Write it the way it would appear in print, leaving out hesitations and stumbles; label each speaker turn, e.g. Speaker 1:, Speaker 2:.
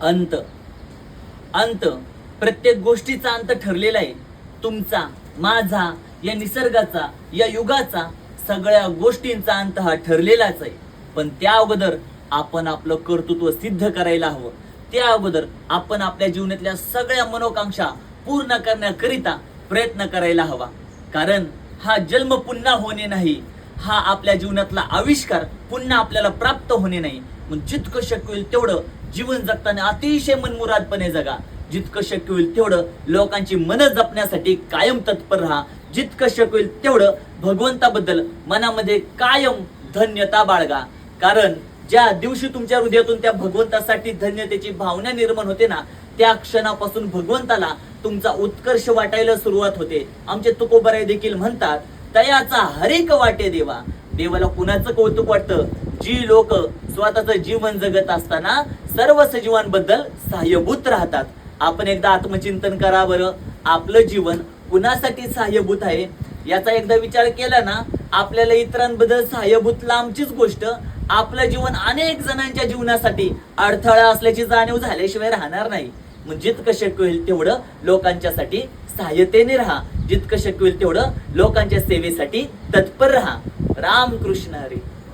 Speaker 1: अंत. अंत प्रत्येक गोष्टीचा अंत ठरलेला आहे. तुमचा, माझा, या निसर्गाचा, या युगाचा, सगळ्या गोष्टींचा अंत हा ठरलेलाच आहे. पण त्या अगोदर आपण आपलं कर्तृत्व सिद्ध करायला हवं. त्या अगोदर आपण आपल्या जीवनातल्या सगळ्या मनोकांक्षा पूर्ण करण्याकरिता प्रयत्न करायला हवा. कारण हा जन्म पुन्हा होणे नाही, हा आपल्या जीवनातला आविष्कार पुन्हा आपल्याला प्राप्त होणे नाही. मग जितकं शक्य होईल तेवढं जीवन जगताना अतिशय मनमुरादपणे जगा. जितकं शक्य होईल तेवढं लोकांची मनं जपण्यासाठी कायम तत्पर राहा. जितकं शक्य होईल तेवढं भगवंताबद्दल मनामध्ये कायम धन्यता बाळगा. कारण ज्या दिवशी तुमच्या हृदयातून त्या भगवंतासाठी धन्यतेची भावना निर्माण होते ना, त्या क्षणापासून भगवंताला तुमचा उत्कर्ष वाटायला सुरुवात होते. आमचे तुकोबराय देखील म्हणतात, तयाचा हरेक वाटे देवा. देवाला कुणाचं कौतुक वाटतं? जी लोक स्वतःचं जीवन जगत असताना सर्व सजीवांबद्दल सहाय्यभूत राहतात. आपण एकदा आत्मचिंतन करा बरं. आपलं जीवन कुणासाठी सहाय्यभूत आहे याचा एकदा विचार केला ना, आपल्याला इतरांबद्दल सहाय्यभूत लांबचीच गोष्ट, आपलं जीवन अनेक जणांच्या जीवनासाठी अडथळा असल्याची जाणीव झाल्याशिवाय राहणार नाही. मग जितकं शक्य होईल तेवढं लोकांच्यासाठी सहाय्यतेने राहा. जितकं शक्य होईल तेवढं लोकांच्या सेवेसाठी तत्पर राहा. रामकृष्ण हरी.